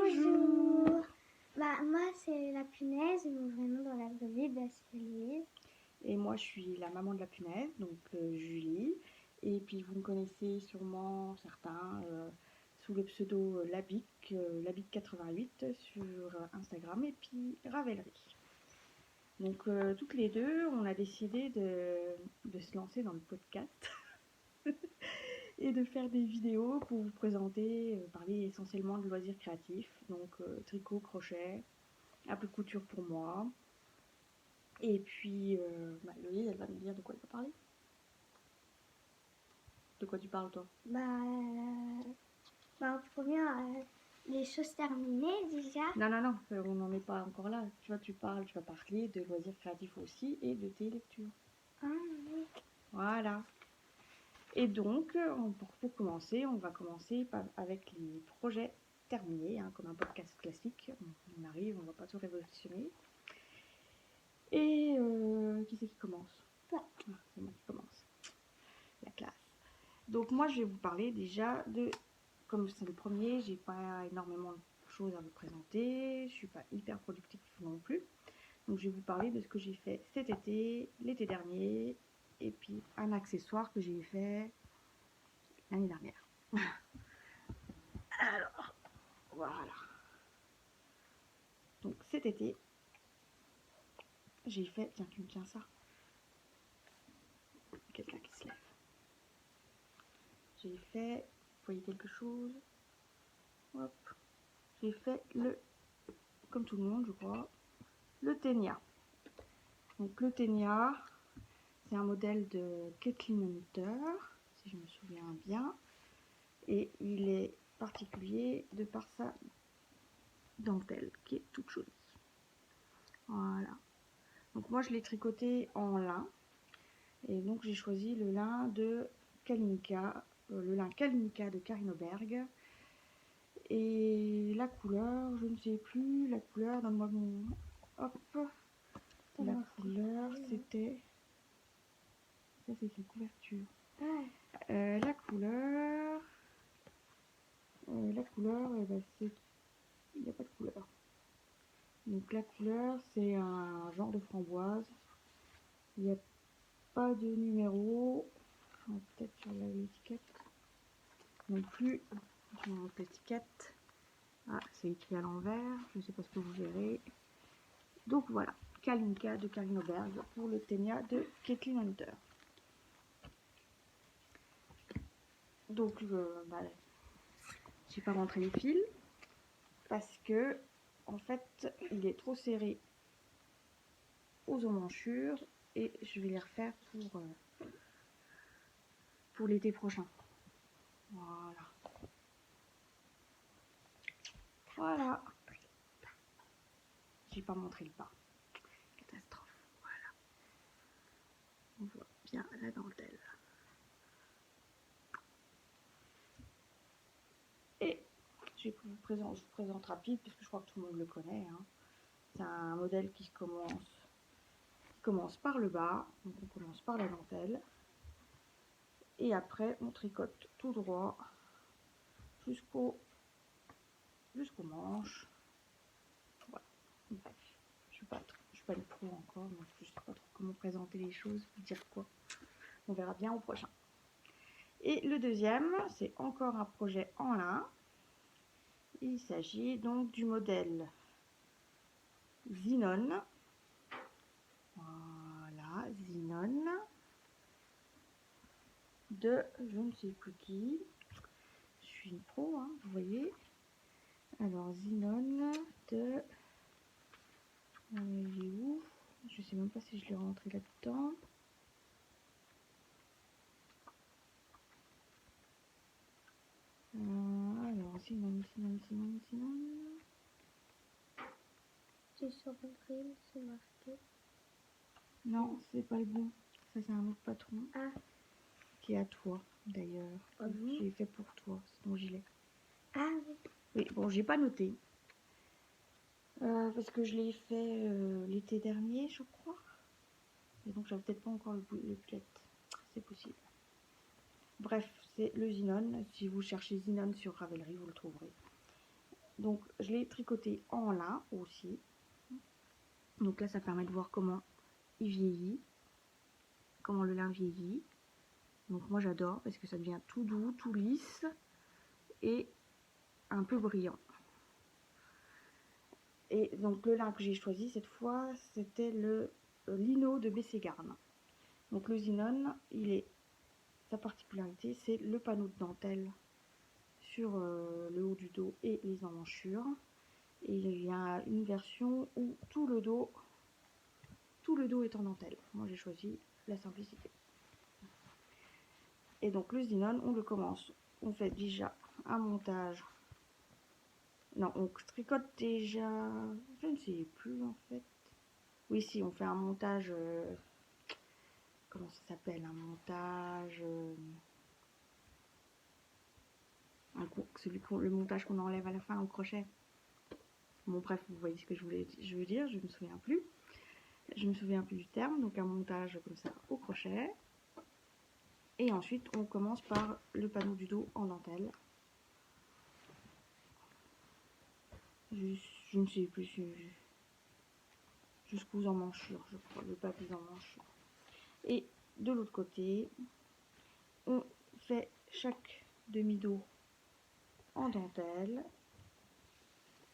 Bonjour. Moi c'est la punaise, mon vrai nom dans la vraie vie, c'est Louise. Et moi, je suis la maman de la punaise, donc Julie. Et puis, vous me connaissez sûrement certains sous le pseudo Labic 88 sur Instagram et puis Ravelry. Donc, toutes les deux, on a décidé de se lancer dans le podcast et de faire des vidéos pour vous présenter, parler essentiellement de loisirs créatifs, donc tricot, crochet, un peu couture pour moi. Et puis, Loïse, elle va nous dire de quoi elle va parler. De quoi tu parles, toi? En premier, les choses terminées déjà. Non, non, non, on n'en est pas encore là. Tu vois, tu vas parler de loisirs créatifs aussi et de tes lectures. Ah, oui. Voilà. Et donc, pour commencer, on va commencer avec les projets terminés, hein, comme un podcast classique. On arrive, on ne va pas tout révolutionner. Et qui c'est qui commence? Toi. Ah, c'est moi qui commence. La classe. Donc moi, je vais vous parler déjà de, comme c'est le premier, j'ai pas énormément de choses à vous présenter. Je suis pas hyper productive non plus. Donc je vais vous parler de ce que j'ai fait cet été, l'été dernier, et puis un accessoire que j'ai fait l'année dernière. Alors, voilà. Donc cet été, j'ai fait, tiens, tu me tiens ça. Quelqu'un qui se lève. J'ai fait, vous voyez quelque chose? Hop. J'ai fait comme tout le monde, je crois, le ténia. Donc le ténia, c'est un modèle de Kathleen Hunter, si je me souviens bien. Et il est particulier de par sa dentelle qui est toute jolie. Voilà. Donc moi je l'ai tricoté en lin. Et donc j'ai choisi le lin de Kalinka, le lin Kalinka de Carine Auberg. Et la couleur, je ne sais plus, la couleur, donne-moi mon... Hop. La couleur, c'était... Ça c'est sa couverture. La couleur... eh ben, c'est... Il n'y a pas de couleur. Donc la couleur, c'est un genre de framboise. Il n'y a pas de numéro. Peut-être sur l'étiquette. Non plus. Sur l'étiquette. Ah, c'est écrit à l'envers. Je ne sais pas ce que vous verrez. Donc voilà. Kalinka de Carine Auberg pour le ténia de Kathleen Hunter. Donc, j'ai pas rentré les fils parce que, en fait, il est trop serré aux emmanchures et je vais les refaire pour l'été prochain. Voilà. Voilà. J'ai pas montré le bas. Catastrophe. Voilà. On voit bien la dentelle. Et je vous présente rapide parce que je crois que tout le monde le connaît. Hein. C'est un modèle qui commence par le bas. Donc on commence par la dentelle. Et après on tricote tout droit jusqu'au manche. Voilà. Bref, je suis pas une pro encore, donc je sais pas trop comment présenter les choses, dire quoi. On verra bien au prochain. Et le deuxième, c'est encore un projet en lin. Il s'agit donc du modèle Zinon. Voilà, Zinon. De je ne sais plus qui. Je suis une pro, hein, vous voyez. Alors, Zinon de... il est où? Je sais même pas si je l'ai rentré là-dedans. Alors, Zinon. C'est sur le grill, c'est marqué. Non, c'est pas le bon. Ça, c'est un autre patron. Ah. Qui est à toi, d'ailleurs. Ah bon? J'ai fait pour toi, c'est ton gilet. Ah oui. Oui, bon, j'ai pas noté. Parce que je l'ai fait l'été dernier, je crois. Et donc, j'avais peut-être pas encore le plet. C'est possible. Bref, c'est le Zinon. Si vous cherchez Zinon sur Ravelry, vous le trouverez. Donc je l'ai tricoté en lin aussi. Donc là ça permet de voir comment il vieillit, comment le lin vieillit. Donc moi j'adore parce que ça devient tout doux, tout lisse et un peu brillant. Et donc le lin que j'ai choisi cette fois, c'était le lino de Bességarn. Donc le Zinon, sa particularité, c'est le panneau de dentelle sur le haut du dos et les emmanchures. Et il y a une version où tout le dos est en dentelle. Moi j'ai choisi la simplicité. Et donc le Zinon, on le commence. On fait déjà un montage. Non, on tricote déjà. Je ne sais plus en fait. Oui, si, on fait un montage. Comment ça s'appelle? Un montage. Le montage qu'on enlève à la fin au crochet. Bon, bref, vous voyez ce que je veux dire. Je ne me souviens plus. Je me souviens plus du terme. Donc, un montage comme ça au crochet. Et ensuite, on commence par le panneau du dos en dentelle. Je ne sais plus jusqu'aux emmanchures, je crois, le bas des emmanchures. Et de l'autre côté, on fait chaque demi-dos en dentelle.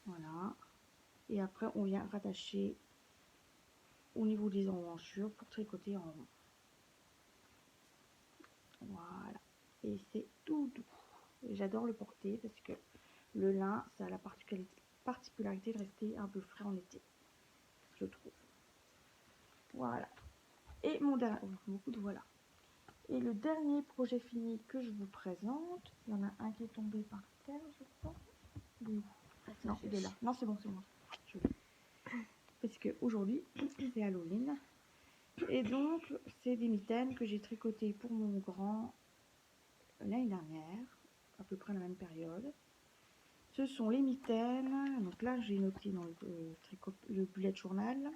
Voilà. Et après, on vient rattacher au niveau des emmanchures pour tricoter en rond. Voilà. Et c'est tout doux. J'adore le porter parce que le lin, ça a la particularité de rester un peu frais en été, je trouve. Voilà. Et mon dernier, beaucoup de voilà. Et le dernier projet fini que je vous présente, il y en a un qui est tombé par terre, je crois. Oui. Non, il est là. Non, c'est bon, c'est bon. Je l'ai. Parce qu'aujourd'hui, c'est Halloween. Et donc, c'est des mitaines que j'ai tricotées pour mon grand l'année dernière, à peu près la même période. Ce sont les mitaines. Donc là, j'ai noté dans le bullet journal.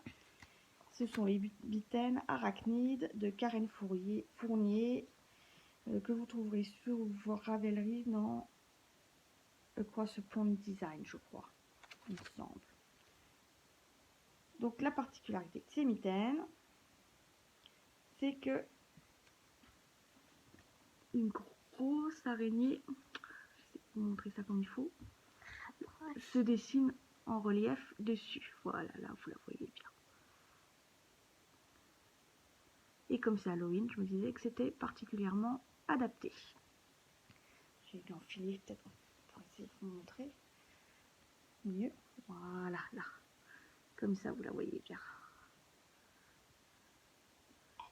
Ce sont les mitaines arachnides de Karen Fournier que vous trouverez sur vos Ravelry dans Across the Pond Design, je crois, il me semble. Donc la particularité de ces mitaines, c'est que une grosse araignée, je vais vous montrer ça comme il faut, se dessine en relief dessus. Voilà, là vous la voyez bien. Et comme c'est Halloween, je me disais que c'était particulièrement adapté. J'ai dû enfiler peut-être pour essayer de vous montrer mieux. Voilà, là. Comme ça, vous la voyez bien.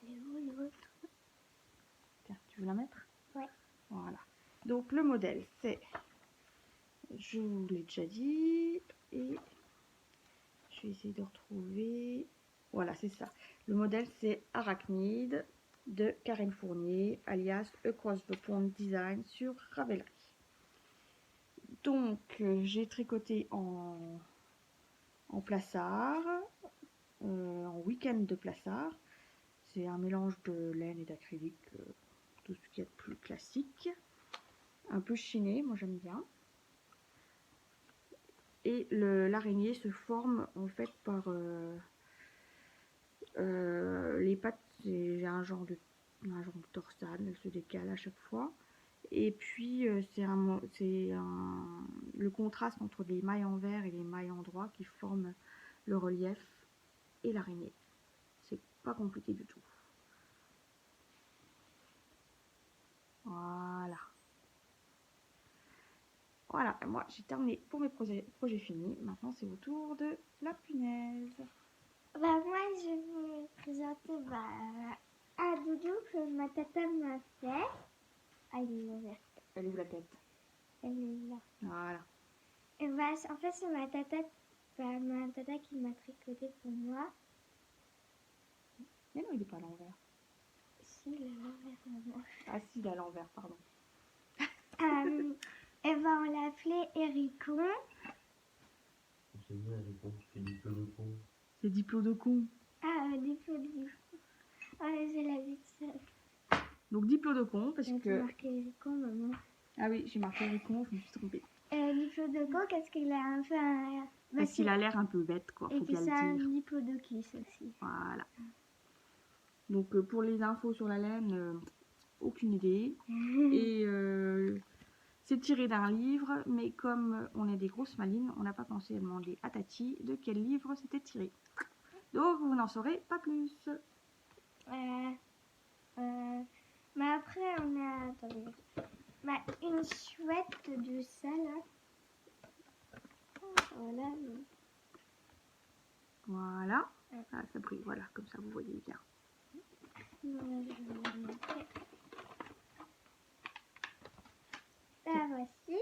Elle est où l'autre? Tiens, tu veux la mettre? Ouais. Voilà. Donc le modèle, c'est, je vous l'ai déjà dit, et je vais essayer de retrouver. Voilà, c'est ça. Le modèle, c'est Arachnide de Karen Fournier, alias Across the Pond Design sur Ravelry. Donc, j'ai tricoté en plaçard, en week-end de plaçard. C'est un mélange de laine et d'acrylique, tout ce qui est plus classique. Un peu chiné, moi j'aime bien. Et l'araignée se forme en fait par les pattes, j'ai un genre de torsade, elle se décale à chaque fois. Et puis c'est le contraste entre les mailles en vert et les mailles en droit qui forment le relief et l'araignée. C'est pas compliqué du tout. Voilà. Voilà, moi j'ai terminé pour mes projets finis. Maintenant c'est au tour de la punaise. Bah moi je vais vous présenter un doudou que ma tata m'a fait. Ah, il est ouvert. Elle est où la tête? Elle est là. Voilà. Et bah, en fait c'est ma tata qui m'a tricoté pour moi. Mais non, il n'est pas à l'envers. Si, il est à l'envers maman. Ah si, il est à l'envers, pardon. Et bah on l'appelait Héricon. C'est bien, Héricon, c'est diplodocon. C'est diplodocon. Ah, diplodocon. Ouais, j'ai la vie de ça. Donc diplodocon parce Donc, que... marqué Héricon, maman. Ah oui, j'ai marqué Héricon, je me suis trompée. Diplodocus, qu'est-ce qu'il a un peu un... Bah, Parce qu'il a l'air un peu bête, quoi, et faut que bien c'est un le dire. diplodocus aussi. Voilà. Donc pour les infos sur la laine, aucune idée. Et c'est tiré d'un livre, mais comme on est des grosses malines, on n'a pas pensé à demander à Tati de quel livre c'était tiré. Donc vous n'en saurez pas plus. Mais après, on a... Attendez. Bah, une chouette de ça, là. Voilà. Voilà. Ah, ça brille, voilà, comme ça vous voyez bien. Voilà, je vais vous montrer. La voici.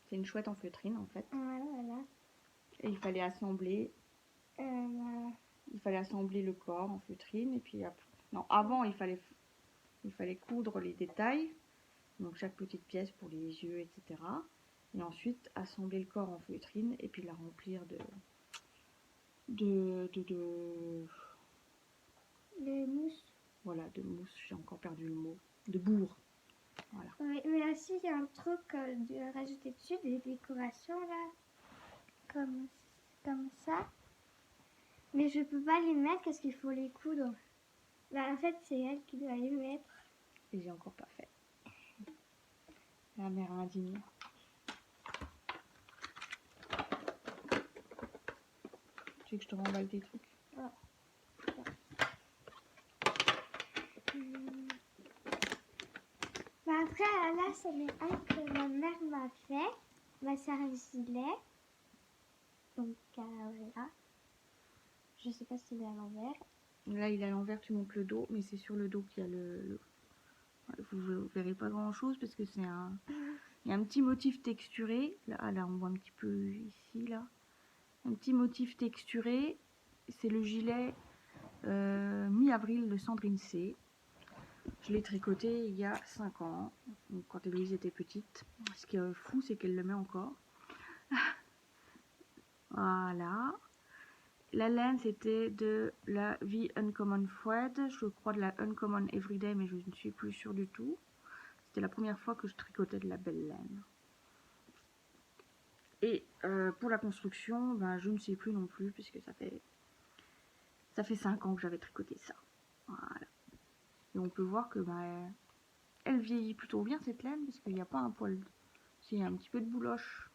C'est une chouette en feutrine en fait. Voilà. Et il fallait assembler. Voilà. Il fallait assembler le corps en feutrine et puis après. Non, avant il fallait coudre les détails. Donc chaque petite pièce pour les yeux, etc. Et ensuite assembler le corps en feutrine et puis la remplir de mousse. voilà, de mousse, j'ai encore perdu le mot, de bourre. Voilà. Oui, mais aussi il y a un truc de rajouter dessus des décorations là, comme ça. Mais je peux pas les mettre parce qu'il faut les coudre. Bah, en fait, c'est elle qui doit les mettre. Et j'ai encore pas fait. La mère indignée. Tu veux que je te remballe tes trucs? Bah après, là, c'en est un que ma mère m'a fait. Bah, c'est un gilet. Donc, voilà. Je sais pas s'il est à l'envers. Là, il est à l'envers, tu montes le dos, mais c'est sur le dos qu'il y a vous ne verrez pas grand chose parce que c'est un... Il y a un petit motif texturé. Là, on voit un petit peu ici, là. Un petit motif texturé. C'est le gilet mi-avril de Sandrine C. Je l'ai tricoté il y a 5 ans, donc quand Héloïse était petite. Ce qui est fou, c'est qu'elle le met encore. Voilà. La laine, c'était de la The Uncommon Thread. Je crois de la Uncommon Everyday, mais je ne suis plus sûre du tout. C'était la première fois que je tricotais de la belle laine. Et pour la construction, ben, je ne sais plus non plus, puisque ça fait 5 ans que j'avais tricoté ça. Voilà. Et on peut voir que ben, elle vieillit plutôt bien cette laine, parce qu'il n'y a pas un poil. Il y a un petit peu de bouloche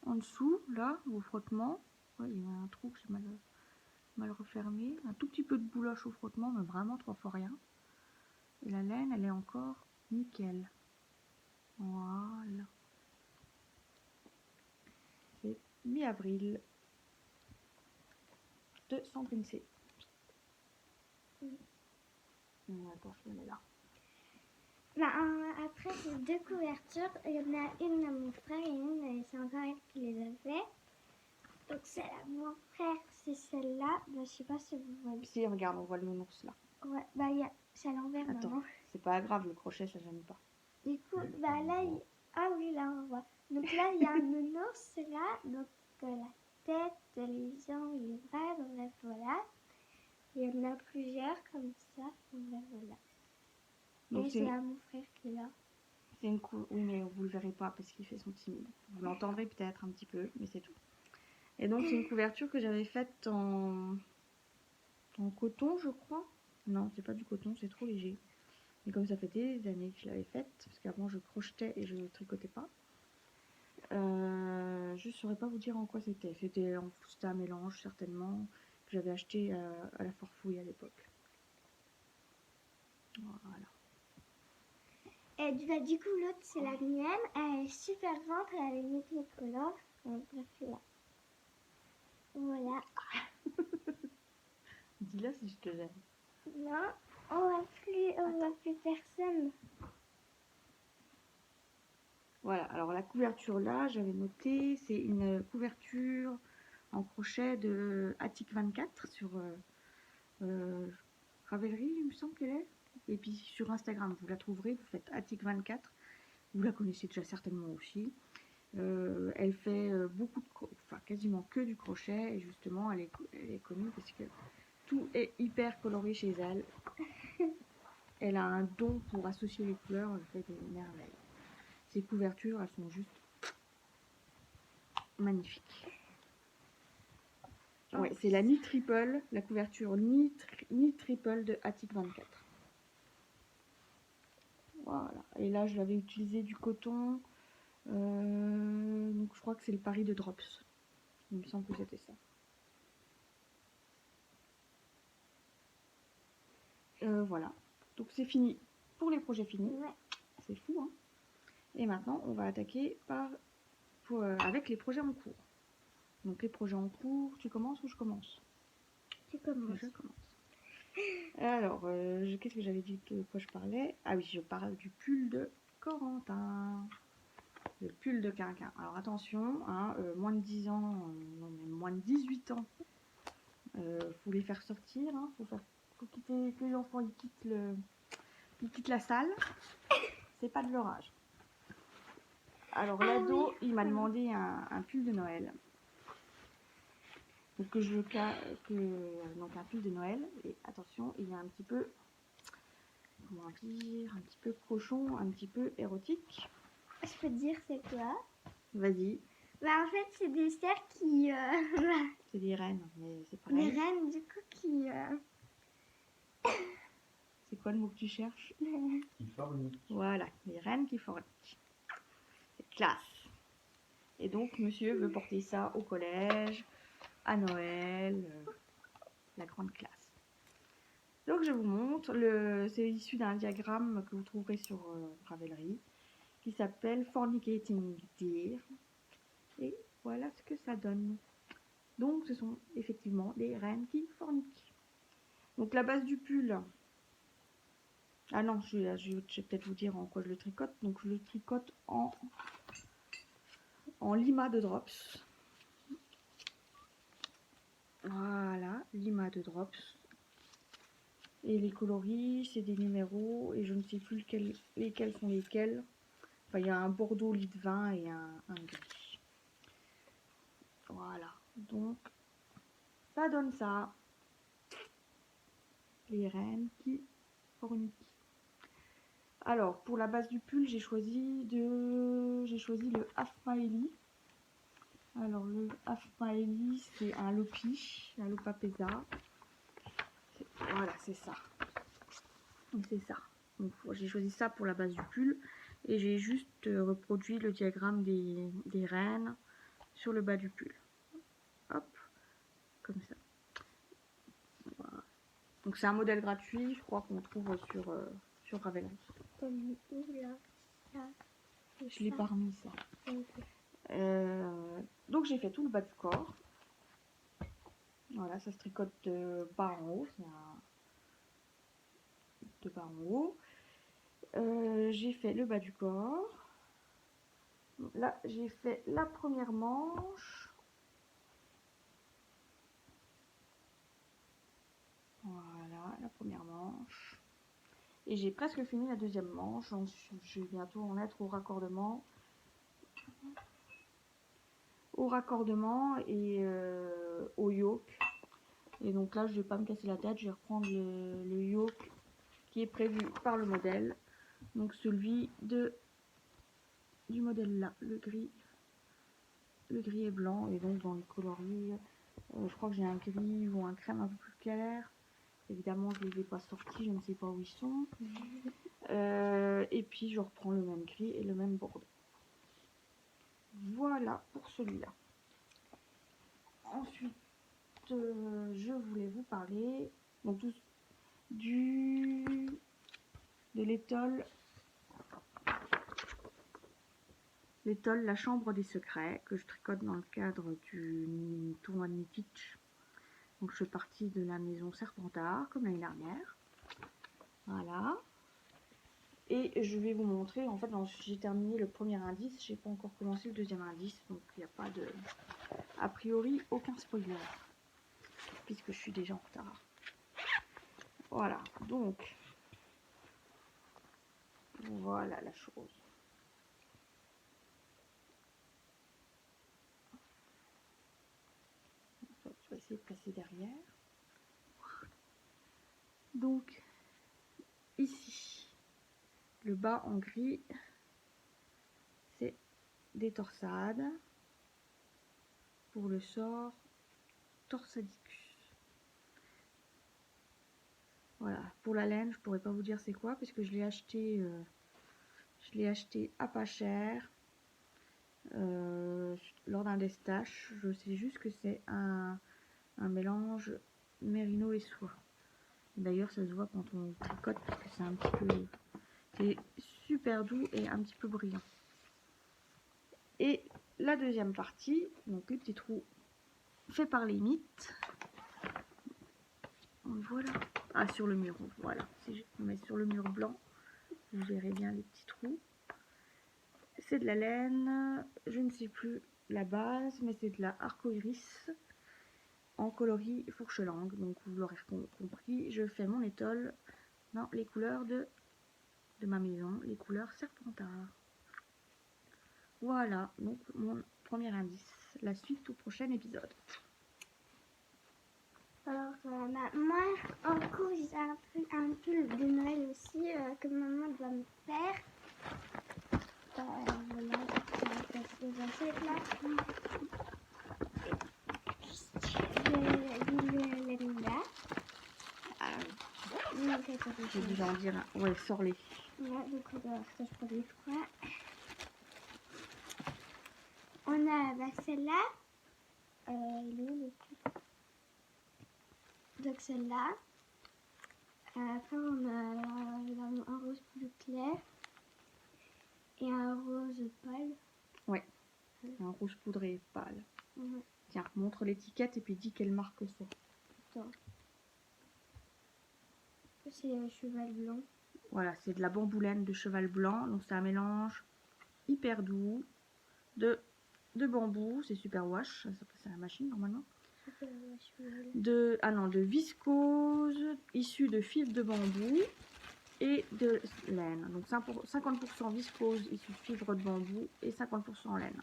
en dessous, là, au frottement. Ouais, il y a un trou que j'ai mal refermé. Un tout petit peu de bouloche au frottement, mais vraiment 3 fois rien. Et la laine, elle est encore nickel. Voilà. C'est mi-avril de Sandrine C. Attends, je le mets là. Bah, après, ces 2 couvertures. Il y en a une à mon frère et une, c'est encore elle qui les a fait. Donc, celle à mon frère, c'est celle-là. Bah, je sais pas si vous voyez. Si, regarde, on voit le nounours là. Ouais, bah, c'est à l'envers, Attends, maman. c'est pas grave, le crochet, ça gêne pas. Du coup, bah là, ah oui, là, on voit. Donc là, il y a un nounours là. Donc, la tête, les jambes, les bras, donc là, voilà. Il y en a plusieurs comme ça. Donc là, voilà. Donc Et c'est à mon frère qui est là. C'est une oui, mais vous le verrez pas parce qu'il fait son timide. Vous l'entendrez peut-être un petit peu, mais c'est tout. Et donc c'est une couverture que j'avais faite en coton, je crois. Non, c'est pas du coton, c'est trop léger. Mais comme ça fait des années que je l'avais faite, parce qu'avant je crochetais et je ne tricotais pas, je ne saurais pas vous dire en quoi c'était. C'était un mélange certainement que j'avais acheté à la Forfouille à l'époque. Voilà. Et du coup, l'autre, c'est la mienne. Elle est super grande et elle est multicolore. Donc, là. Voilà. Dis-la si je te gêne. Non, on voit plus personne. Voilà, alors la couverture là, j'avais noté, c'est une couverture en crochet de Attic 24 sur Ravelry, il me semble qu'elle est. Et puis sur Instagram, vous la trouverez, vous faites Attic 24, vous la connaissez déjà certainement aussi. Elle fait quasiment que du crochet, et justement elle est connue parce que tout est hyper coloré chez elle. Elle a un don pour associer les couleurs, elle fait des merveilles. Ces couvertures, elles sont juste magnifiques. Ouais, c'est la Knit Triple, la couverture Knit Triple de Attic 24. Voilà. Et là, je l'avais utilisé du coton. Donc, je crois que c'est le Paris de Drops. Il me semble que c'était ça. Voilà. Donc, c'est fini pour les projets finis. Ouais. C'est fou, hein. Et maintenant, on va attaquer avec les projets en cours. Donc, les projets en cours, tu commences ou je commence? Tu commences. Je commence. Alors, qu'est-ce que j'avais dit, de quoi je parlais? Ah oui, je parle du pull de Corentin. Le pull de Quinquin. Alors attention, hein, moins de 10 ans, non même moins de 18 ans, faut les faire sortir, hein, faut quitter, que les enfants ils quittent la salle, c'est pas de leur âge. Alors l'ado, il m'a demandé un pull de Noël. Donc donc un pull de Noël, et attention, il y a un petit peu, comment dire, un petit peu cochon, un petit peu érotique. Je peux te dire c'est quoi? Vas-y. Bah en fait c'est des cerfs qui... C'est des rennes, mais c'est pareil. des rennes du coup qui... C'est quoi le mot que tu cherches? Qui fornique. Voilà, les rennes qui forniquent. C'est classe. Et donc monsieur veut porter ça au collège, à Noël, la grande classe. Donc je vous montre, c'est issu d'un diagramme que vous trouverez sur Ravelry, qui s'appelle Fornicating Deer. Et voilà ce que ça donne. Donc ce sont effectivement des rennes qui forniquent. Donc la base du pull, ah non, je vais peut-être vous dire en quoi je le tricote. Donc je le tricote en lima de Drops. Voilà, lima de Drops. Et les coloris, c'est des numéros et je ne sais plus lesquels sont lesquels. Enfin, il y a un bordeaux lit de vin et un gris. Voilà, donc ça donne ça. Les rennes qui forniquent. Alors, pour la base du pull, j'ai choisi le Half Miley. Alors, le Half Miley, c'est un Lopi, un Lopapesa. Voilà, c'est ça. C'est ça. Donc, j'ai choisi ça pour la base du pull. Et j'ai juste reproduit le diagramme des rennes sur le bas du pull. Hop, comme ça. Voilà. Donc, c'est un modèle gratuit, je crois qu'on trouve sur Ravelry. Comme où là? Ça. Je l'ai pas remis ça. Okay. Donc j'ai fait tout le bas du corps. Voilà, ça se tricote de bas en haut. C'est de bas en haut. J'ai fait le bas du corps. Là, j'ai fait la première manche. Voilà, la première manche. Et j'ai presque fini la deuxième manche. Je vais bientôt en être au raccordement. Et au yoke. Et donc là, je vais pas me casser la tête. Je vais reprendre le yoke qui est prévu par le modèle. Donc celui du modèle là, le gris et blanc. Et donc dans les coloris, je crois que j'ai un gris ou un crème un peu plus clair. Évidemment, je ne les ai pas sortis, je ne sais pas où ils sont. Et puis je reprends le même gris et le même bordeaux. Voilà pour celui-là. Ensuite, je voulais vous parler donc de l'étole La Chambre des Secrets, que je tricote dans le cadre du tournoi de Knitich. Donc je fais partie de la maison Serpentard, comme l'année dernière. Voilà. Et je vais vous montrer, en fait, j'ai terminé le premier indice, j'ai pas encore commencé le deuxième indice, donc il n'y a pas de... A priori, aucun spoiler, puisque je suis déjà en retard. Voilà, donc, voilà la chose. Je vais essayer de passer derrière. Donc, ici, le bas en gris, des torsades pour le sort Torsadicus. Voilà, pour la laine, je pourrais pas vous dire c'est quoi parce que je l'ai acheté à pas cher lors d'un destage. Je sais juste que c'est un mélange mérino et soie. D'ailleurs, ça se voit quand on tricote parce que c'est un petit peu, c'est super doux et un petit peu brillant. Et la deuxième partie, donc les petits trous faits par les mythes. Voilà. Ah, sur le mur, voilà. Si je me mets sur le mur blanc, vous verrez bien les petits trous. C'est de la laine, je ne sais plus la base, mais c'est de la arco-iris en coloris fourche-langue. Donc vous l'aurez compris, je fais mon étole dans les couleurs de ma maison, les couleurs Serpentard. Voilà, donc mon premier indice. La suite au prochain épisode. Alors, moi, en cours, j'ai un pull de Noël aussi que maman doit me faire. Voilà, c'est là. Je l'aime là. Je vais déjà en dire un. Ouais, sors-les. Voilà, donc on doit faire ça, je prends les trois. On a celle-là. Il est où le truc? Donc celle-là. Après, on a un rose plus clair et un rose pâle. Ouais, un rouge poudré pâle. Ouais. Tiens, montre l'étiquette et puis dis quelle marque c'est. Attends. C'est cheval blanc. Voilà, c'est de la bamboulaine de cheval blanc. Donc c'est un mélange hyper doux de bambou. C'est super wash. C'est la machine normalement. De viscose issue de fils de bambou et de laine. Donc 50% viscose issue de fibres de bambou et 50% laine.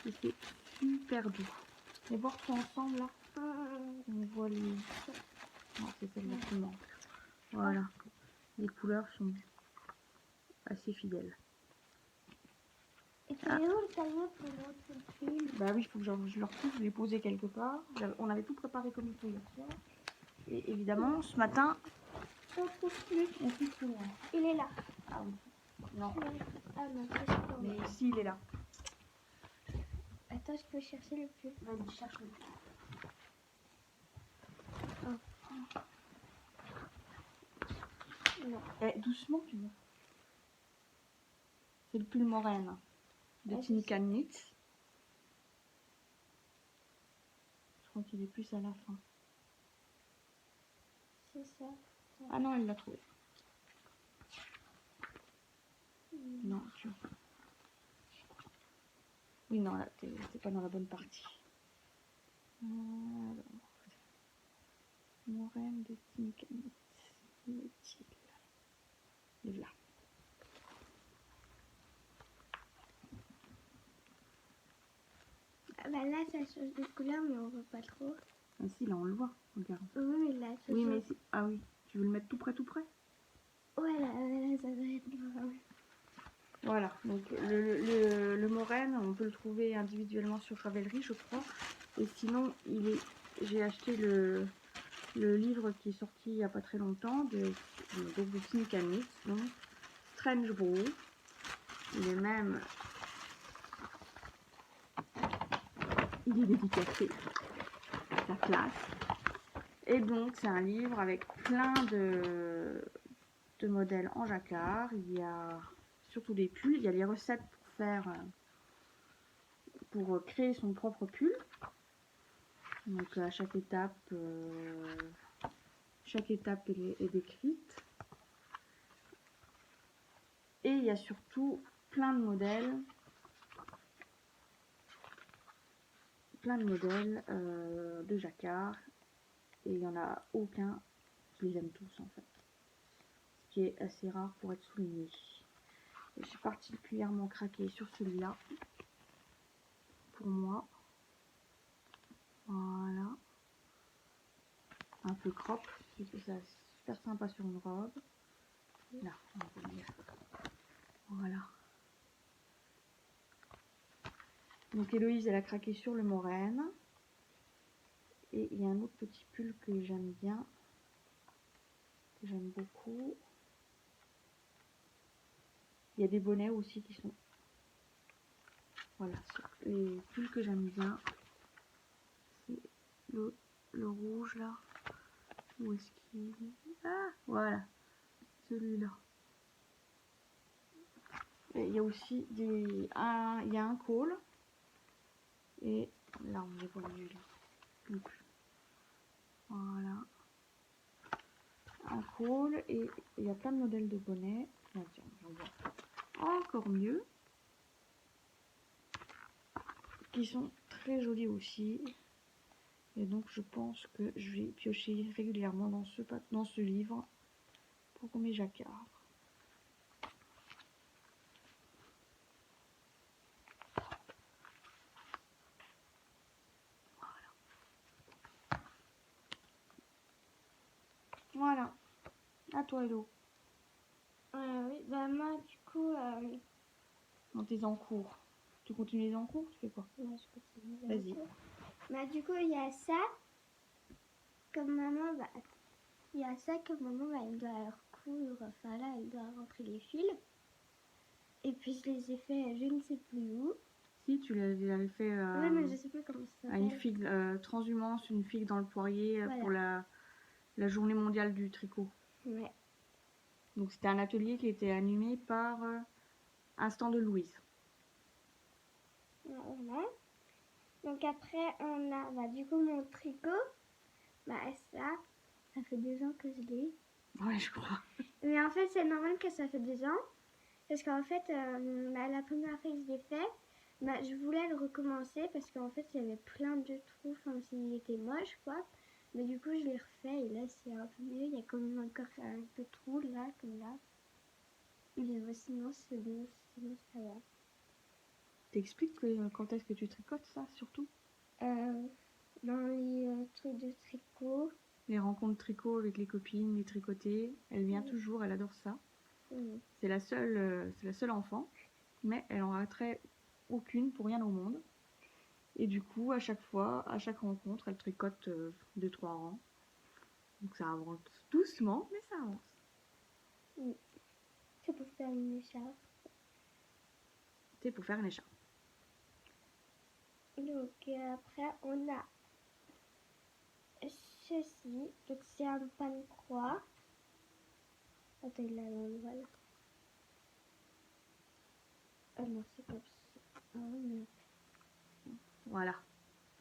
Et c'est super doux. Les voir tout ensemble là. On voit les. Non, c'est celle-là qui manque. Voilà. Les couleurs sont assez fidèles. Et tu es où le tailleur pour l'autre film? Bah oui, il faut que je le retrouve. Je l'ai posé quelque part. On avait tout préparé comme il faut hier soir. Et évidemment, ce matin, On trouve plus. on trouve plus loin. Il est là. Ah oui. Non. Ah non, c'est pas Mais ici, il est là. Attends, je peux chercher le pull. Vas-y, cherche-le. Non. Eh, doucement, tu vois. C'est le pull Moraine de Ah, Tinkan Knits. Je crois qu'il est plus à la fin. C'est ça. Ah non, elle l'a trouvé. Non, tu vois. Oui, non, là, t'es pas dans la bonne partie. Alors, Moraine de Tinkan Knits. Où est-il? Il est là. Ah bah là, ça change de couleur, mais on voit pas trop. Ah si, là, on le voit. Regarde. Oui, mais là, ça Oui, change. mais si... Ah oui, tu veux le mettre tout près, tout près? Ouais, là, ça doit être noir. Voilà, donc le Moraine, on peut le trouver individuellement sur Ravelry, je crois. Et sinon, j'ai acheté le livre qui est sorti il n'y a pas très longtemps, de Tinkan Knits, donc Strange Brew. Il est même... Il est dédicacé. La classe. Et donc, c'est un livre avec plein de modèles en jacquard. Il y a surtout des pulls. Il y a les recettes pour créer son propre pull. Donc, à chaque étape est décrite. Et il y a surtout plein de modèles. De jacquard. Et il n'y en a aucun. Je les aime tous en fait. Ce qui est assez rare pour être souligné. J'ai particulièrement craqué sur celui-là. Pour moi. Voilà. Un peu crop. C'est super sympa sur une robe. Là, on peut dire. Voilà. Donc Héloïse, elle a craqué sur le Moraine. Et il y a un autre petit pull que j'aime bien, que j'aime beaucoup. Il y a des bonnets aussi qui sont... Voilà, les pulls que j'aime bien. C'est le rouge là. Où est-ce qu'il est? Ah, voilà, celui-là. Et il y a aussi il y a un col. Et là, on est pas vu là. Voilà. Un col et il y a plein de modèles de bonnets. Ah, tiens, j'en vois encore mieux. Qui sont très jolis aussi. Et donc je pense que je vais piocher régulièrement dans ce livre pour mes jacquards. Voilà. À toi, Hello. Oui, bah moi, du coup, Dans tes encours. Tu continues les encours? Tu fais quoi? moi, je continue. Vas-y. Bah, du coup, il y a ça. Comme maman, bah, il y a ça que maman, bah, elle doit recoudre. Enfin, là, elle doit rentrer les fils. Et puis, je les ai fait, je ne sais plus où. Si, tu l'avais fait Oui, mais je sais plus comment ça à une s'appelle. figue transhumance, une figue dans le poirier Voilà. pour la journée mondiale du tricot. Ouais. Donc c'était un atelier qui était animé par Instant de Louise. Voilà. Donc après, on a bah, du coup mon tricot. Bah ça fait 2 ans que je l'ai. Ouais, je crois. Mais en fait, c'est normal que ça fait 2 ans. Parce qu'en fait, bah, la première fois que je l'ai fait, bah, je voulais le recommencer parce qu'en fait, il y avait plein de trous. Enfin, il était moche, quoi. Mais du coup, je l'ai refait et là, c'est un peu mieux. Il y a quand même encore un peu de trous là, comme là. Mais sinon, c'est bon. Sinon, ça va. T'expliques quand est-ce que tu tricotes ça, surtout? Dans les trucs de tricot. Les rencontres tricot avec les copines, les tricoter. Elle vient toujours, elle adore ça. C'est la seule enfant, mais elle en raterait aucune pour rien au monde. Et du coup, à chaque fois, à chaque rencontre, elle tricote 2-3 rangs. Donc ça avance doucement, mais ça avance. C'est pour faire une écharpe. C'est pour faire une écharpe. Donc après, on a ceci. Donc c'est un pan-croix. Attends, il a voilà. Ah non, c'est comme ça. Ah non. Voilà.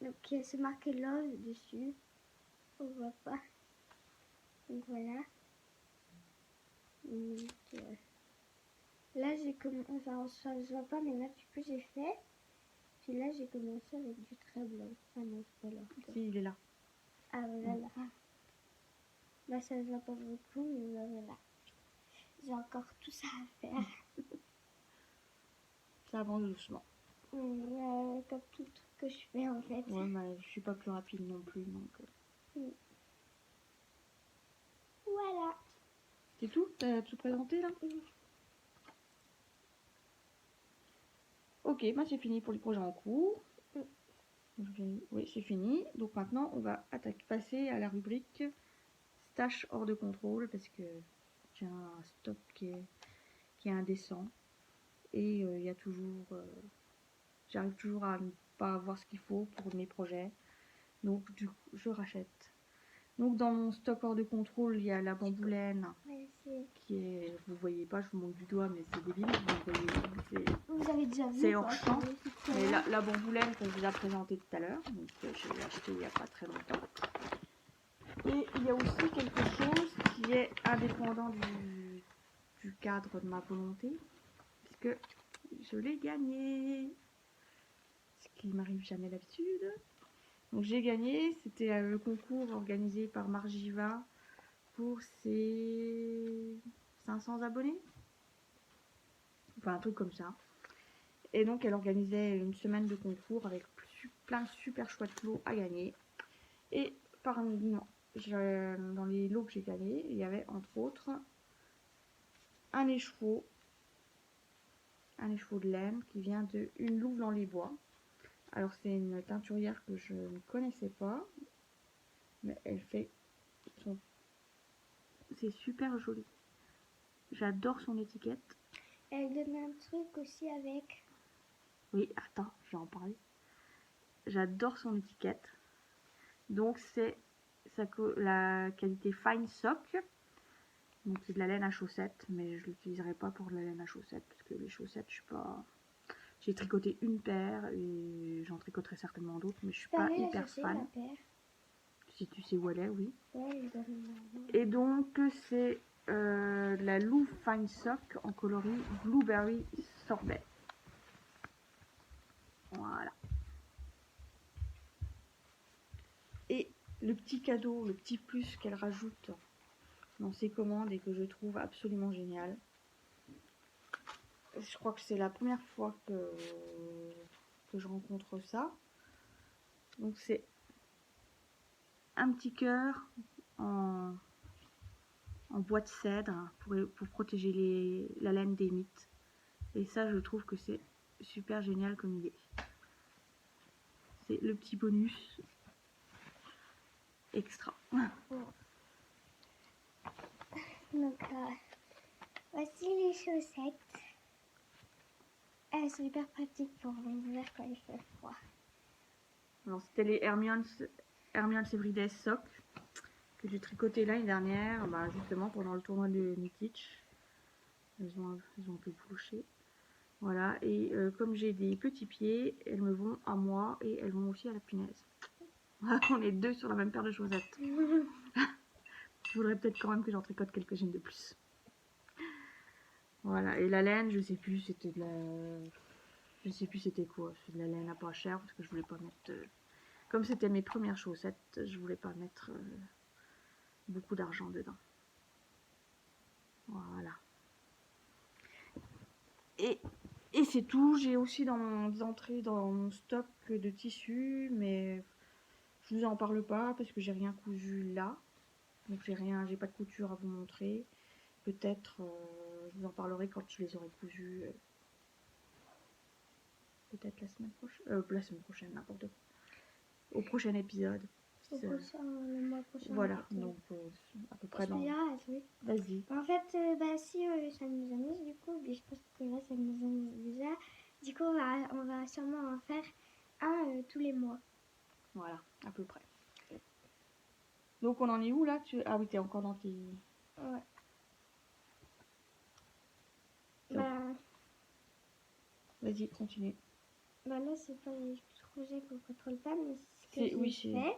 Donc c'est marqué love dessus. On voit pas. Donc voilà. Donc, là j'ai commencé, enfin je vois pas, mais là du coup j'ai fait. Puis là j'ai commencé avec du trait blanc. Ah non, c'est pas là. Si, il est là. Ah voilà. Bah ça se voit pas beaucoup, mais bah, voilà. J'ai encore tout ça à faire. Ça avance doucement. Comme tout truc que je fais en fait. Ouais, mais je suis pas plus rapide non plus, donc... Voilà. C'est tout? T'as tout présenté, là? Ok, bah c'est fini pour les projets en cours. Oui, c'est fini. Donc maintenant, on va passer à la rubrique stash hors de contrôle parce que j'ai un stock qui est indécent. Et il y a toujours... j'arrive toujours à ne pas avoir ce qu'il faut pour mes projets. Donc du coup, je rachète. Donc dans mon stock hors de contrôle, il y a la bamboulaine qui est... Vous voyez pas, je vous montre du doigt, mais c'est débile. Vous avez déjà vu? C'est hors champ. Mais la bamboulaine qu'on vous a présentée tout à l'heure, donc je l'ai achetée il n'y a pas très longtemps. Et il y a aussi quelque chose qui est indépendant du cadre de ma volonté, puisque je l'ai gagné, ce qui m'arrive jamais d'habitude. Donc j'ai gagné, c'était le concours organisé par Margiva pour ses 500 abonnés, enfin un truc comme ça. Et donc elle organisait une semaine de concours avec plein de super chouettes lots à gagner. Et dans les lots que j'ai gagnés, il y avait entre autres un écheveau de laine qui vient de Une Louve dans les bois. Alors c'est une teinturière que je ne connaissais pas, mais elle fait c'est super joli. J'adore son étiquette. Elle donne un truc aussi avec. Oui, attends, je vais en parler. J'adore son étiquette. Donc c'est la qualité Fine Sock. Donc c'est de la laine à chaussettes, mais je l'utiliserai pas pour de la laine à chaussettes parce que les chaussettes, je suis pas. J'ai tricoté une paire et j'en tricoterai certainement d'autres, mais je suis pas hyper fan. La paire. Si tu sais où elle est, oui. Ouais, elle donne Et donc c'est la Lou Fine Sock en coloris Blueberry Sorbet. Voilà. Et le petit cadeau, le petit plus qu'elle rajoute dans ses commandes et que je trouve absolument génial. Je crois que c'est la première fois que je rencontre ça. Donc c'est un petit cœur en bois de cèdre pour protéger la laine des mites. Et ça, je trouve que c'est super génial comme idée. C'est le petit bonus extra. Donc, voici les chaussettes. Elles sont hyper pratiques pour l'hiver quand il fait froid. Alors, c'était les Hermione's Everyday Socks que j'ai tricoté l'année dernière, justement pendant le tournoi de Nitich. Elles ont un peu bouché. Voilà, et comme j'ai des petits pieds, elles me vont à moi et elles vont aussi à la punaise. On est deux sur la même paire de chaussettes. Je voudrais peut-être quand même que j'en tricote quelques-unes de plus. Voilà, et la laine, je sais plus, c'était de la... Je sais plus c'était quoi, c'est de la laine à pas cher parce que je voulais pas mettre... Comme c'était mes premières chaussettes, je voulais pas mettre beaucoup d'argent dedans. Voilà. Et c'est tout. J'ai aussi des entrées dans mon stock de tissus, mais je vous en parle pas parce que j'ai rien cousu là. Donc j'ai pas de couture à vous montrer. Peut-être je vous en parlerai quand je les aurai cousus. Peut-être la semaine prochaine, n'importe quoi. Au prochain épisode. Le mois prochain. Voilà, donc à peu près dans... Vas-y. En fait, si ça nous amuse du coup, mais je pense que là ça nous amuse déjà. Du coup, on va sûrement en faire un tous les mois. Voilà, à peu près. Donc on en est où là? Ah oui, t'es encore dans tes... Ouais. Vas-y, continue. Là, c'est pas les projets qu'on contrôle pas, mais c'est ce que j'ai fait.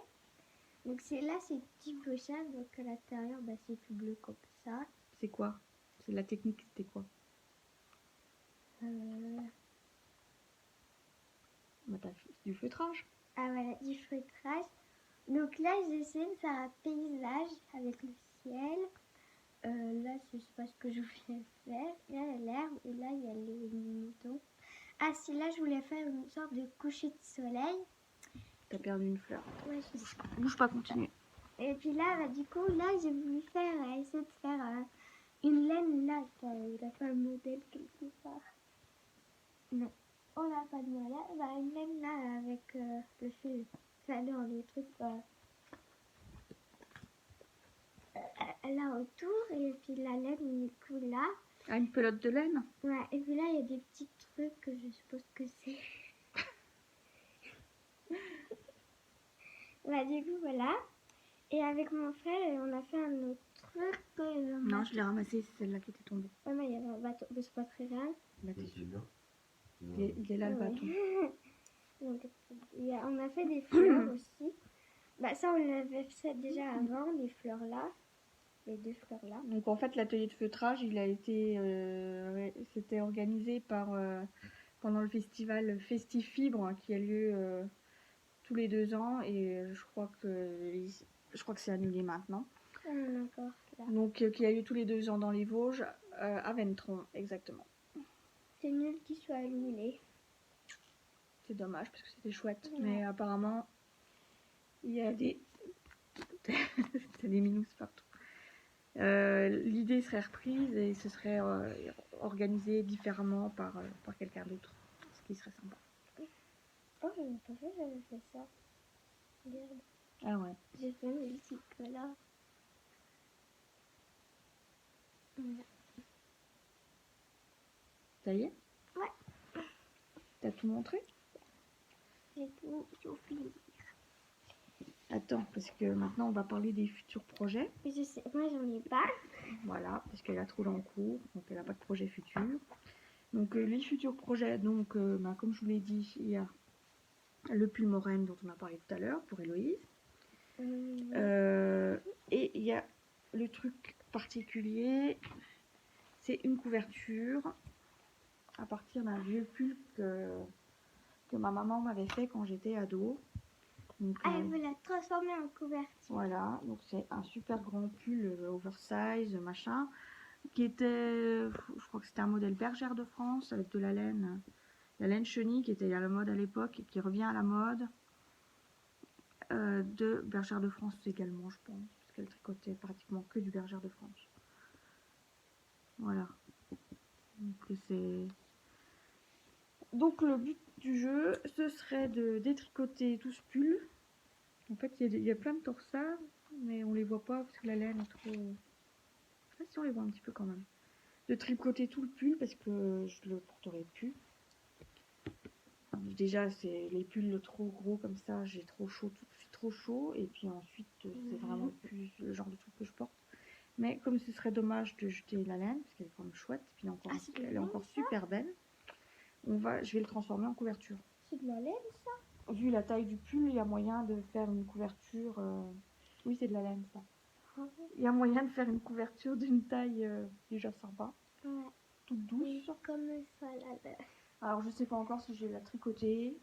Donc là, c'est petit pochage, donc à l'intérieur, c'est tout bleu comme ça. C'est quoi? C'est la technique, c'était quoi? T'as fait du feutrage. Ah voilà, du feutrage. Donc là, j'essaie de faire un paysage avec le ciel. Là, je sais pas ce que je voulais faire. Là, il y a l'herbe et là, il y a les moutons. Ah, si, là, je voulais faire une sorte de coucher de soleil. T'as perdu une fleur. Ouais, bouge pas, continue. Et puis là, du coup, là, j'ai voulu essayer de faire une laine. Là, il a pas un modèle quelque part. Non, on n'a pas de modèle. Une laine là avec le fil. Ça dans les trucs là autour. Et puis la laine, du coup, là. Ah, une pelote de laine? Ouais, et puis là, il y a des petits trucs que je suppose que c'est. Du coup, voilà. Et avec mon frère, on a fait un autre truc. Non, je l'ai ramassé, c'est celle-là qui était tombée. Ouais, mais il y avait un bâton, mais c'est pas très grave. C'est bien. Il est là, le bâton. Donc, on a fait des fleurs aussi. Ça, on l'avait fait déjà avant, les fleurs là. Les deux fleurs là. Donc en fait, l'atelier de feutrage, il a été... c'était organisé pendant le festival Festifibre qui a lieu tous les 2 ans. Et je crois que c'est annulé maintenant. Ah, d'accord. Donc qui a lieu tous les 2 ans dans les Vosges, à Ventron, exactement. C'est nul qu'il soit annulé. C'est dommage parce que c'était chouette. Ouais. Mais apparemment, il y a des... c'est des minous partout. L'idée serait reprise et ce serait organisé différemment par quelqu'un d'autre. Ce qui serait sympa. Oh, je n'ai pas fait, j'avais fait ça. Regarde, Ah ouais. j'ai fait multicolore. Voilà. Ça y est? Ouais. T'as tout montré? J'ai tout fini. Attends, parce que maintenant on va parler des futurs projets. Je sais, moi j'en ai pas. Voilà, parce qu'elle a trop en cours, donc elle n'a pas de projet futur. Donc les futurs projets, donc comme je vous l'ai dit, il y a le pull Moraine dont on a parlé tout à l'heure pour Héloïse. Et il y a le truc particulier, c'est une couverture à partir d'un vieux pull que ma maman m'avait fait quand j'étais ado. Donc, elle veut la transformer en couverture. Voilà, donc c'est un super grand pull oversize, machin, qui était, je crois que c'était un modèle Bergère de France avec de la laine chenille qui était à la mode à l'époque et qui revient à la mode. De Bergère de France également, je pense, parce qu'elle tricotait pratiquement que du Bergère de France. Voilà. Donc le but du jeu, ce serait de détricoter tout ce pull. En fait, il y a plein de torsades, mais on les voit pas parce que la laine est trop... Je sais pas si on les voit un petit peu quand même. De tricoter tout le pull parce que je le porterai plus. Déjà, c'est les pulls trop gros comme ça, j'ai trop chaud, tout de suite trop chaud. Et puis ensuite, c'est vraiment plus le genre de truc que je porte. Mais comme ce serait dommage de jeter la laine, parce qu'elle est quand même chouette, puis elle est encore super belle, je vais le transformer en couverture. C'est de la laine ça? Vu la taille du pull, il y a moyen de faire une couverture... Oui, c'est de la laine ça. Il y a moyen de faire une couverture d'une taille déjà sympa, toute douce. Oui, comme ça là. Alors je sais pas encore si je vais la tricoter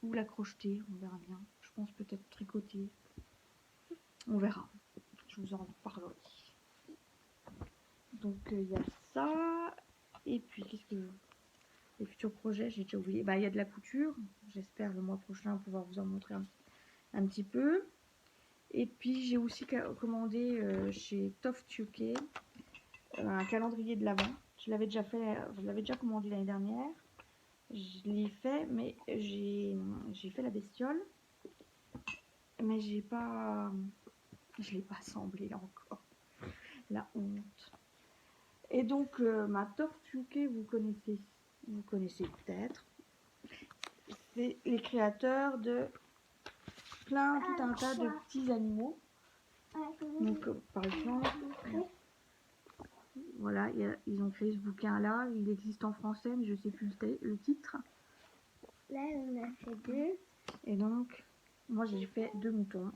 ou la crocheter, on verra bien. Je pense peut-être tricoter. On verra. Je vous en parlerai. Donc il y a ça. Et puis qu'est-ce que... Les futurs projets, j'ai déjà oublié. Bah il y a de la couture. J'espère le mois prochain pouvoir vous en montrer un petit peu. Et puis j'ai aussi commandé chez Toft UK un calendrier de l'Avent. Je l'avais déjà commandé l'année dernière. Je l'ai fait, mais j'ai fait la bestiole. Mais je l'ai pas assemblé là encore. La honte. Et donc ma Toft UK, vous connaissez peut-être. C'est les créateurs de tout un tas de petits animaux. Donc par exemple, voilà, ils ont créé ce bouquin là, il existe en français mais je sais plus le titre. Là on a fait 2. Et donc moi j'ai fait 2 moutons.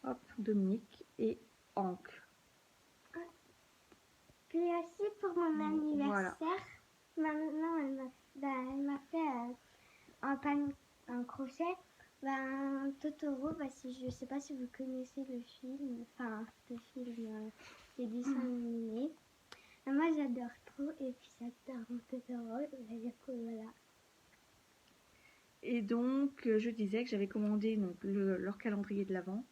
Hop, Dominique et Hank. Puis aussi pour mon anniversaire, voilà. Maman elle m'a fait en crochet un Totoro, parce que je sais pas si vous connaissez le film, les dessins animés. Moi j'adore trop et puis j'adore mon Totoro, voilà. Et donc je disais que j'avais commandé donc, leur calendrier de l'Avent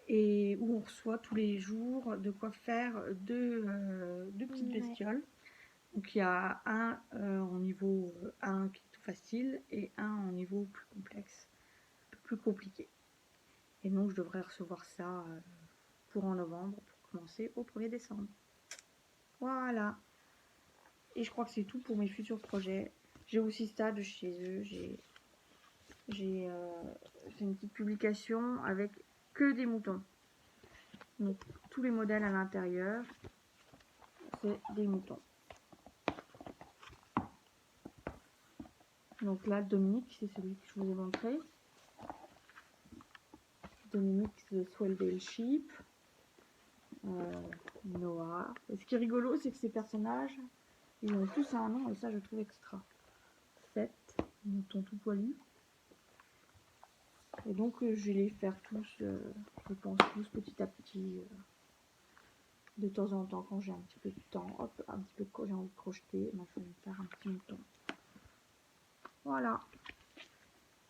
et où on reçoit tous les jours de quoi faire deux petites bestioles. Donc il y a un en niveau 1 qui est tout facile et un en niveau plus complexe, un peu plus compliqué. Et donc je devrais recevoir ça courant novembre pour commencer au 1er décembre. Voilà. Et je crois que c'est tout pour mes futurs projets. J'ai aussi ça de chez eux. J'ai fait une petite publication avec que des moutons. Donc tous les modèles à l'intérieur, c'est des moutons. Donc là, Dominique, c'est celui que je vous ai montré. Dominique, the Swelldale Sheep. Noah. Et ce qui est rigolo, c'est que ces personnages, ils ont tous un nom et ça, je trouve extra. 7 moutons tout poilus. Et donc, je vais les faire tous, je pense tous petit à petit. De temps en temps, quand j'ai un petit peu de temps, hop, un petit peu quand j'ai envie de crocheter, ben, je vais me faire un petit mouton. Voilà.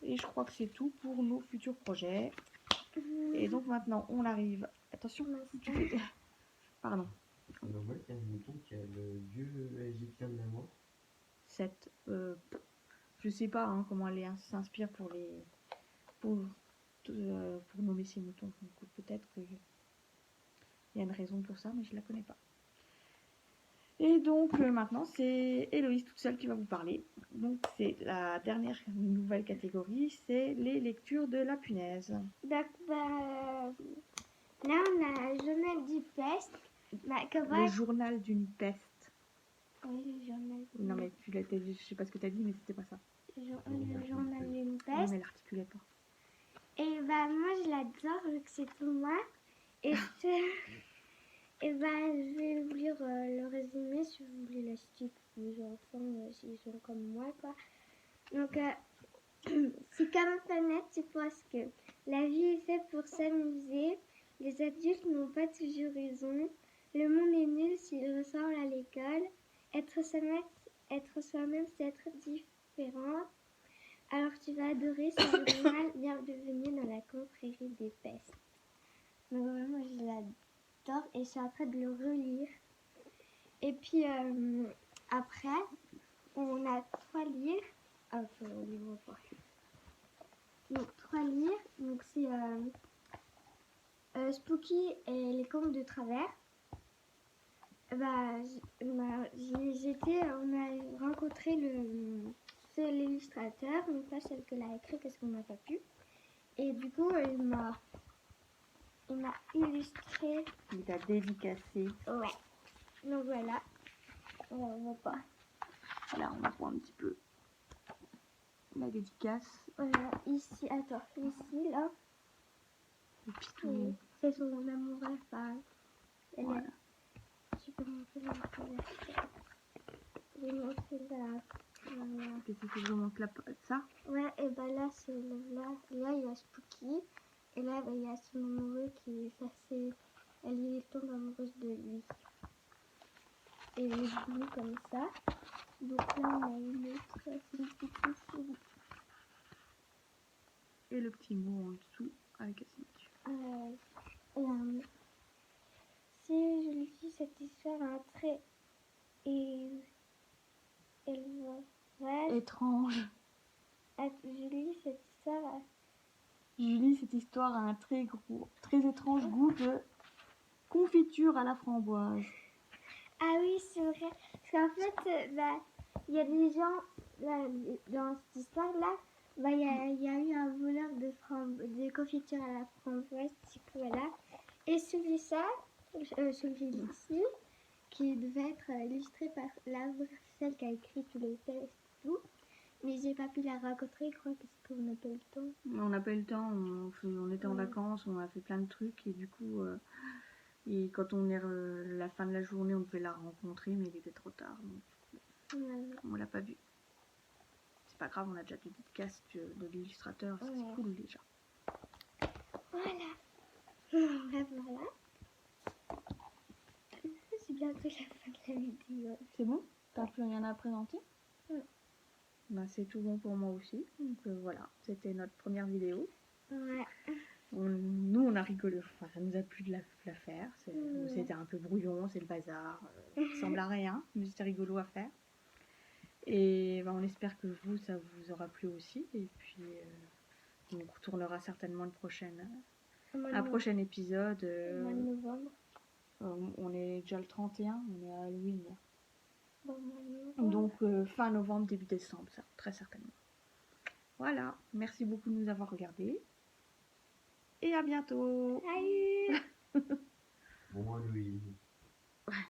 Et je crois que c'est tout pour nos futurs projets. Et donc maintenant, on arrive. Attention, tu fais... Pardon. On voit qu'il y a un mouton qui a le dieu égyptien de la mort. 7. Je sais pas hein, comment elle s'inspire pour nommer ses moutons. Donc, peut-être qu'il y a une raison pour ça, mais je la connais pas. Et donc maintenant c'est Héloïse toute seule qui va vous parler. Donc c'est la dernière nouvelle catégorie, c'est les lectures de la punaise. Donc, là, on a le journal du peste. Le journal d'une peste. Oui, le journal. Non mais tu l'as dit, je sais pas ce que tu as dit, mais c'était pas ça. Le journal d'une Non peste. mais elle articulait pas. Et moi, je l'adore, vu que c'est pour moi. Et je vais vous lire le résumé si vous voulez l'acheter pour vos enfants, s'ils sont comme moi, quoi. Donc, si comme planète, tu penses que la vie est faite pour s'amuser, les adultes n'ont pas toujours raison, le monde est nul s'il ressemble à l'école, être soi-même, c'est être différent, alors tu vas adorer ce journal, bienvenue dans la confrérie des pestes. Donc vraiment, je l'adore et je suis en train de le relire. Et puis après, on a 3 livres. Enfin, on les voit pas. Donc 3 livres. Donc c'est Spooky et les contes de travers. On a rencontré l'illustrateur, mais pas celle que l'a écrit parce qu'on n'a pas pu. Et du coup, il m'a illustré. Il t'a dédicacé. Ouais. Donc voilà. On voit pas. Voilà, on voit un petit peu la dédicace. Voilà, ici, attends, ici, là. Et puis tout. C'est son amoureux, enfin. Voilà. Je peux montrer la couverture. Je vais montrer là. Voilà. Qu'est-ce que je vous montre là, ça? Ouais, et ben là, c'est là. Là, il y a Spooky. Et là, il y a son amoureux qui est assez. Elle tombe amoureuse de lui. Et il est bleu comme ça. Donc là, on a une autre. Et le petit mot en dessous avec la signature. Si je lui dis cette histoire a un trait Étrange. Julie, cette histoire a un très étrange goût de confiture à la framboise. Ah oui, c'est vrai. Parce qu'en fait, il y a des gens, dans cette histoire-là, il y a eu un voleur de confiture à la framboise, voilà. Et celui-ci, qui devait être illustré par celle qui a écrit tous les textes et tout. Mais j'ai pas pu la rencontrer, je crois, parce qu'on n'a pas eu le temps. On n'a pas eu le temps, on était en vacances, on a fait plein de trucs et du coup, et quand on est la fin de la journée, on devait la rencontrer, mais il était trop tard, donc on l'a pas vue. C'est pas grave, on a déjà des dédicaces de l'illustrateur, c'est cool déjà. Voilà. Voilà. C'est bientôt la fin de la vidéo. C'est bon? T'as plus rien à présenter? Ben, c'est tout bon pour moi aussi. Donc voilà, c'était notre première vidéo. Ouais. Nous, on a rigolé. Enfin, ça nous a plu de la faire. C'était un peu brouillon, c'est le bazar. Ça ressemble à rien, mais c'était rigolo à faire. Et ben, on espère que vous, ça vous aura plu aussi. Et puis, on retournera certainement un prochain épisode. Au mois de novembre. On est déjà le 31, on est à Halloween. Bon, donc fin novembre, début décembre, ça, très certainement. Voilà, merci beaucoup de nous avoir regardés. Et à bientôt. Salut.